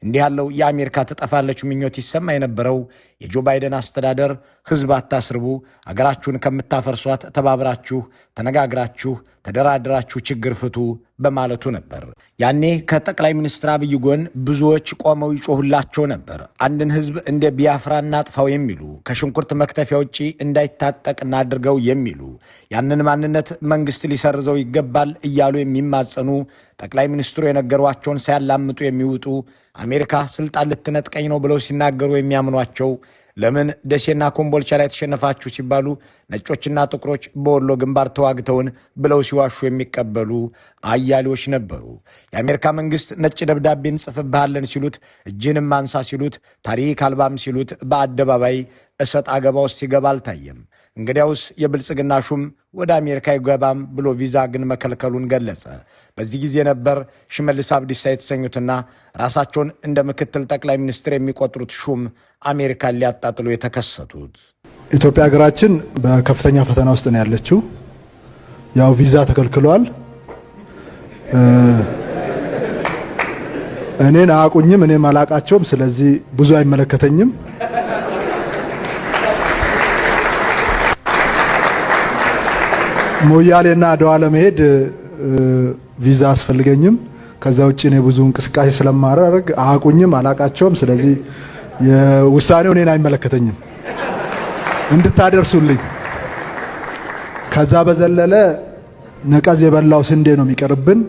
እንዲህ ያለው የአሜሪካ ተጠፋለች ምኞት ይሰማ የነበረው የጆ ባይደን አስተዳደር ህዝብ አታስርቡ፣ አገራችሁን ከምታፈርሷት ተባብራችሁ ተነጋግራችሁ ተደራድራችሁ ችግር ፍቱ በማለቱ ነበር። ያኔ ከጠቅላይ ሚኒስትር አብይ ጎን ብዙዎች ቆመው ይጮሁላቸው ነበር። አንድን ህዝብ እንደ ቢያፍራ እናጥፋው የሚሉ፣ ከሽንኩርት መክተፊያ ውጪ እንዳይታጠቅ እናድርገው የሚሉ፣ ያንን ማንነት መንግስት ሊሰርዘው ይገባል እያሉ የሚማጸኑ፣ ጠቅላይ ሚኒስትሩ የነገሯቸውን ሳያላምጡ የሚውጡ፣ አሜሪካ ስልጣን ልትነጥቀኝ ነው ብለው ሲናገሩ የሚያምኗቸው፣ ለምን ደሴና ኮምቦልቻ ላይ ተሸነፋችሁ ሲባሉ ነጮችና ጥቁሮች በወሎ ግንባር ተዋግተውን ብለው ሲዋሹ የሚቀበሉ አያሌዎች ነበሩ። የአሜሪካ መንግስት ነጭ ደብዳቤ እንጽፍብሃለን ሲሉት፣ እጅንም አንሳ ሲሉት፣ ታሪክ አልባም ሲሉት በአደባባይ እሰጥ አገባ ውስጥ ሲገባ አልታየም። እንግዲያውስ የብልጽግና ሹም ወደ አሜሪካ ይገባም ብሎ ቪዛ ግን መከልከሉን ገለጸ። በዚህ ጊዜ ነበር ሽመልስ አብዲሳ የተሰኙትና ራሳቸውን እንደ ምክትል ጠቅላይ ሚኒስትር የሚቆጥሩት ሹም አሜሪካን ሊያጣጥሉ የተከሰቱት። ኢትዮጵያ ሀገራችን በከፍተኛ ፈተና ውስጥ ነው ያለችው። ያው ቪዛ ተከልክሏል። እኔን አያውቁኝም፣ እኔም አላቃቸውም። ስለዚህ ብዙ አይመለከተኝም። ሞያሌና አድዋ ለመሄድ ቪዛ አስፈልገኝም። ከዛ ውጪ እኔ ብዙ እንቅስቃሴ ስለማደርግ አያውቁኝም፣ አላቃቸውም። ስለዚህ የውሳኔው እኔን አይመለከተኝም እንድታደርሱልኝ። ከዛ በዘለለ ነቀዝ የበላው ስንዴ ነው የሚቀርብን፣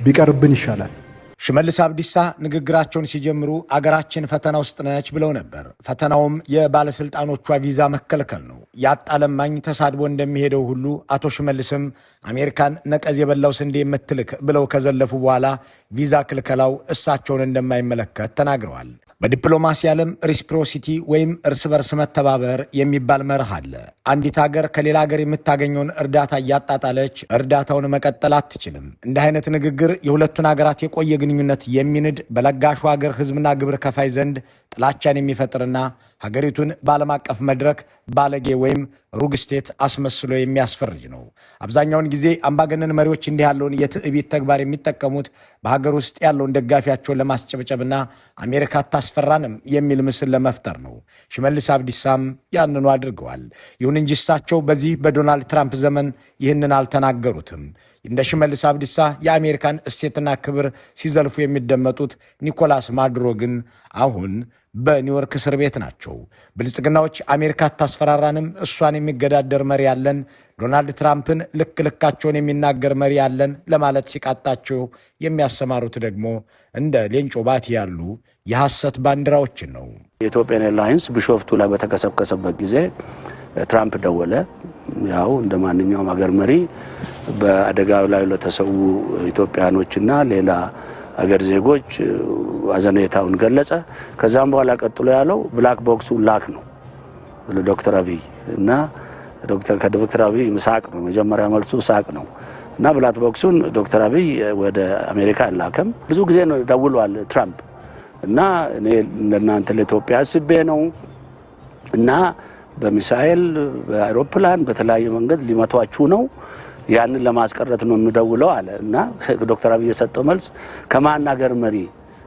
ቢቀርብን ይሻላል። ሽመልስ አብዲሳ ንግግራቸውን ሲጀምሩ አገራችን ፈተና ውስጥ ነች ብለው ነበር። ፈተናውም የባለስልጣኖቿ ቪዛ መከልከል ነው። ያጣለማኝ ተሳድቦ እንደሚሄደው ሁሉ አቶ ሽመልስም አሜሪካን ነቀዝ የበላው ስንዴ የምትልክ ብለው ከዘለፉ በኋላ ቪዛ ክልከላው እሳቸውን እንደማይመለከት ተናግረዋል። በዲፕሎማሲ ዓለም ሪስፕሮሲቲ ወይም እርስ በርስ መተባበር የሚባል መርህ አለ። አንዲት ሀገር ከሌላ ሀገር የምታገኘውን እርዳታ እያጣጣለች እርዳታውን መቀጠል አትችልም። እንዲህ አይነት ንግግር የሁለቱን ሀገራት የቆየ ግንኙነት የሚንድ፣ በለጋሹ ሀገር ህዝብና ግብር ከፋይ ዘንድ ጥላቻን የሚፈጥርና ሀገሪቱን በዓለም አቀፍ መድረክ ባለጌ ወይም ሩግ ስቴት አስመስሎ የሚያስፈርጅ ነው። አብዛኛውን ጊዜ አምባገነን መሪዎች እንዲህ ያለውን የትዕቢት ተግባር የሚጠቀሙት በሀገር ውስጥ ያለውን ደጋፊያቸውን ለማስጨብጨብና አሜሪካ አታስፈራንም የሚል ምስል ለመፍጠር ነው። ሽመልስ አብዲሳም ያንኑ አድርገዋል። ይሁን እንጂ እሳቸው በዚህ በዶናልድ ትራምፕ ዘመን ይህንን አልተናገሩትም። እንደ ሽመልስ አብዲሳ የአሜሪካን እሴትና ክብር ሲዘልፉ የሚደመጡት ኒኮላስ ማዱሮ ግን አሁን በኒውዮርክ እስር ቤት ናቸው። ብልጽግናዎች አሜሪካ አታስፈራራንም፣ እሷን የሚገዳደር መሪ ያለን፣ ዶናልድ ትራምፕን ልክ ልካቸውን የሚናገር መሪ ያለን ለማለት ሲቃጣቸው የሚያሰማሩት ደግሞ እንደ ሌንጮ ባቲ ያሉ የሐሰት ባንዲራዎችን ነው። የኢትዮጵያን ኤርላይንስ ቢሾፍቱ ላይ በተከሰከሰበት ጊዜ ትራምፕ ደወለ። ያው እንደ ማንኛውም ሀገር መሪ በአደጋው ላይ ለተሰዉ ኢትዮጵያኖችና ሌላ አገር ዜጎች አዘኔታውን ገለጸ። ከዛም በኋላ ቀጥሎ ያለው ብላክ ቦክሱ ላክ ነው ለዶክተር አብይ እና ከዶክተር አብይ ሳቅ ነው መጀመሪያ መልሱ ሳቅ ነው እና ብላክ ቦክሱን ዶክተር አብይ ወደ አሜሪካ አላከም። ብዙ ጊዜ ነው ደውሏል ትራምፕ እና እኔ ለእናንተ ለኢትዮጵያ አስቤ ነው እና በሚሳኤል በአውሮፕላን በተለያየ መንገድ ሊመቷችሁ ነው፣ ያንን ለማስቀረት ነው የምደውለው አለ እና ዶክተር አብይ የሰጠው መልስ ከማን አገር መሪ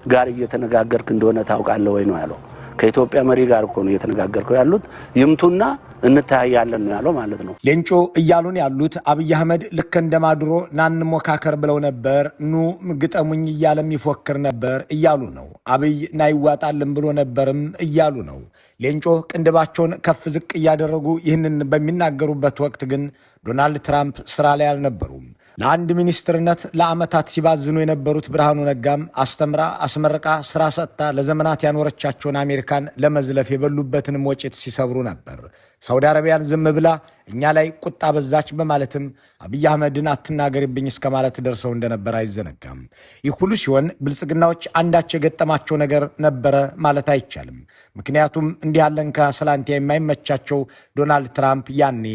ጋር እየተነጋገርክ እንደሆነ ታውቃለህ ወይ ነው ያለው። ከኢትዮጵያ መሪ ጋር እኮ ነው እየተነጋገርከው ያሉት፣ ይምቱና እንታያለን ነው ያለው ማለት ነው። ሌንጮ እያሉን ያሉት አብይ አህመድ ልክ እንደማድሮ ናን ሞካከር ብለው ነበር፣ ኑ ግጠሙኝ እያለም ይፎክር ነበር እያሉ ነው። አብይ ናይዋጣልን ብሎ ነበርም እያሉ ነው። ሌንጮ ቅንድባቸውን ከፍ ዝቅ እያደረጉ ይህንን በሚናገሩበት ወቅት ግን ዶናልድ ትራምፕ ስራ ላይ አልነበሩም። ለአንድ ሚኒስትርነት ለዓመታት ሲባዝኑ የነበሩት ብርሃኑ ነጋም አስተምራ አስመርቃ ስራ ሰጥታ ለዘመናት ያኖረቻቸውን አሜሪካን ለመዝለፍ የበሉበትንም ወጪት ሲሰብሩ ነበር። ሳውዲ አረቢያን ዝም ብላ እኛ ላይ ቁጣ በዛች በማለትም አብይ አህመድን አትናገርብኝ እስከ ማለት ደርሰው እንደነበር አይዘነጋም። ይህ ሁሉ ሲሆን ብልጽግናዎች አንዳቸው የገጠማቸው ነገር ነበረ ማለት አይቻልም። ምክንያቱም እንዲህ ያለን ከሰላንቲያ የማይመቻቸው ዶናልድ ትራምፕ ያኔ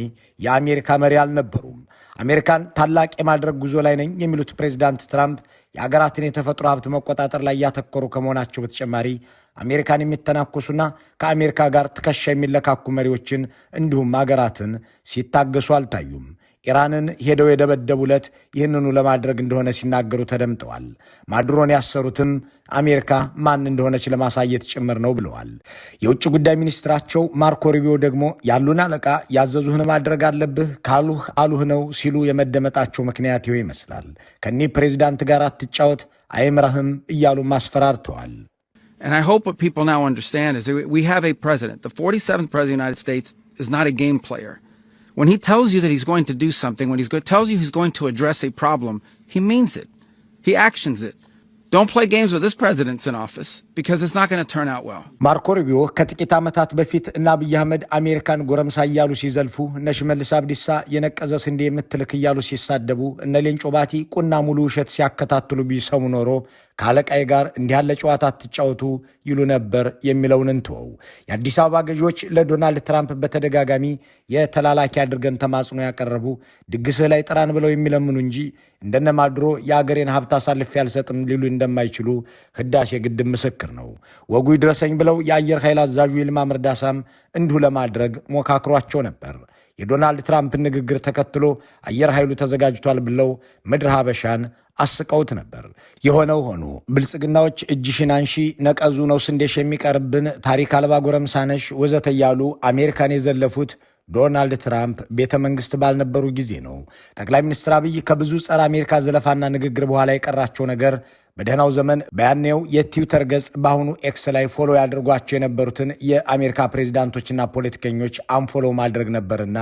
የአሜሪካ መሪ አልነበሩም። አሜሪካን ታላቅ የማድረግ ጉዞ ላይ ነኝ የሚሉት ፕሬዚዳንት ትራምፕ የአገራትን የተፈጥሮ ሀብት መቆጣጠር ላይ ያተኮሩ ከመሆናቸው በተጨማሪ አሜሪካን የሚተናኮሱና ከአሜሪካ ጋር ትከሻ የሚለካኩ መሪዎችን እንዲሁም አገራትን ሲታገሱ አልታዩም። ኢራንን ሄደው የደበደቡለት ይህንኑ ለማድረግ እንደሆነ ሲናገሩ ተደምጠዋል። ማዱሮን ያሰሩትም አሜሪካ ማን እንደሆነች ለማሳየት ጭምር ነው ብለዋል። የውጭ ጉዳይ ሚኒስትራቸው ማርኮ ሩቢዮ ደግሞ ያሉን አለቃ ያዘዙህን ማድረግ አለብህ ካሉህ አሉህ ነው ሲሉ የመደመጣቸው ምክንያት ይኸው ይመስላል። ከኒህ ፕሬዚዳንት ጋር አትጫወት አይምራህም እያሉ ማስፈራርተዋል። And I hope what people now understand is that we have a president. The 47th president of the United States is not a game player. When he tells you that he's going to do something, when he tells you he's going to address a problem, he means it. He actions it. Don't play games with this president's in office because it's not going to turn out well. ማርኮ ሩቢዮ ከጥቂት ዓመታት በፊት እና አብይ አህመድ አሜሪካን ጎረምሳ እያሉ ሲዘልፉ እነ ሽመልስ አብዲሳ የነቀዘ ስንዴ የምትልክ እያሉ ሲሳደቡ እነ ሌንጮ ባቲ ቁና ሙሉ ውሸት ሲያከታትሉ ቢሰሙ ኖሮ ካለቃይ ጋር እንዲህ ያለ ጨዋታ አትጫወቱ ይሉ ነበር የሚለውን እንተወው። የአዲስ አበባ ገዢዎች ለዶናልድ ትራምፕ በተደጋጋሚ የተላላኪ አድርገን ተማጽኖ ያቀረቡ ድግስህ ላይ ጥራን ብለው የሚለምኑ እንጂ እንደነ ማዱሮ የአገሬን ሀብት አሳልፌ አልሰጥም ሊሉ እንደማይችሉ ህዳሴ ግድብ ምስክር ነው። ወጉ ይድረሰኝ ብለው የአየር ኃይል አዛዡ ይልማ መርዳሳም እንዲሁ ለማድረግ ሞካክሯቸው ነበር። የዶናልድ ትራምፕን ንግግር ተከትሎ አየር ኃይሉ ተዘጋጅቷል ብለው ምድር ሀበሻን አስቀውት ነበር። የሆነው ሆኖ ብልጽግናዎች እጅሽን አንሺ ነቀዙ ነው ስንዴሽ የሚቀርብን ታሪክ አልባ ጎረምሳነሽ ወዘተ እያሉ አሜሪካን የዘለፉት ዶናልድ ትራምፕ ቤተ መንግስት ባልነበሩ ጊዜ ነው። ጠቅላይ ሚኒስትር አብይ ከብዙ ጸረ አሜሪካ ዘለፋና ንግግር በኋላ የቀራቸው ነገር በደህናው ዘመን በያኔው የትዊተር ገጽ በአሁኑ ኤክስ ላይ ፎሎ ያደርጓቸው የነበሩትን የአሜሪካ ፕሬዚዳንቶችና ፖለቲከኞች አንፎሎ ማድረግ ነበርና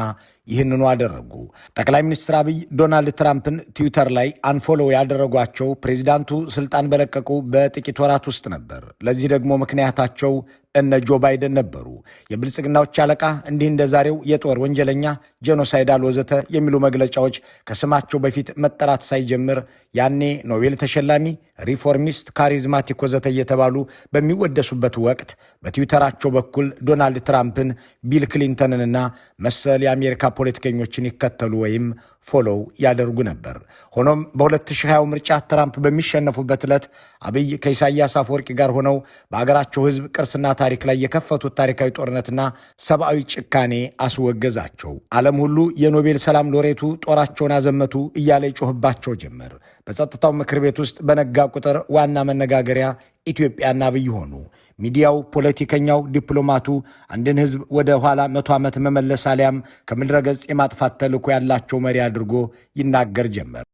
ይህንኑ አደረጉ። ጠቅላይ ሚኒስትር አብይ ዶናልድ ትራምፕን ትዊተር ላይ አንፎሎ ያደረጓቸው ፕሬዚዳንቱ ስልጣን በለቀቁ በጥቂት ወራት ውስጥ ነበር። ለዚህ ደግሞ ምክንያታቸው እነ ጆ ባይደን ነበሩ። የብልጽግናዎች አለቃ እንዲህ እንደ ዛሬው የጦር ወንጀለኛ፣ ጄኖሳይዳል ወዘተ የሚሉ መግለጫዎች ከስማቸው በፊት መጠራት ሳይጀምር ያኔ ኖቤል ተሸላሚ፣ ሪፎርሚስት፣ ካሪዝማቲክ ወዘተ እየተባሉ በሚወደሱበት ወቅት በትዊተራቸው በኩል ዶናልድ ትራምፕን፣ ቢል ክሊንተንንና መሰል የአሜሪካ ፖለቲከኞችን ይከተሉ ወይም ፎሎው ያደርጉ ነበር። ሆኖም በ2020 ምርጫ ትራምፕ በሚሸነፉበት ዕለት አብይ ከኢሳያስ አፈወርቂ ጋር ሆነው በአገራቸው ሕዝብ ቅርስና ታሪክ ላይ የከፈቱት ታሪካዊ ጦርነትና ሰብአዊ ጭካኔ አስወገዛቸው። ዓለም ሁሉ የኖቤል ሰላም ሎሬቱ ጦራቸውን አዘመቱ እያለ ይጮህባቸው ጀመር። በጸጥታው ምክር ቤት ውስጥ በነጋ ቁጥር ዋና መነጋገሪያ ኢትዮጵያና አብይ ሆኑ። ሚዲያው፣ ፖለቲከኛው፣ ዲፕሎማቱ አንድን ህዝብ ወደ ኋላ 100 ዓመት መመለስ አሊያም ከምድረ ገጽ የማጥፋት ተልዕኮ ያላቸው መሪ አድርጎ ይናገር ጀመር።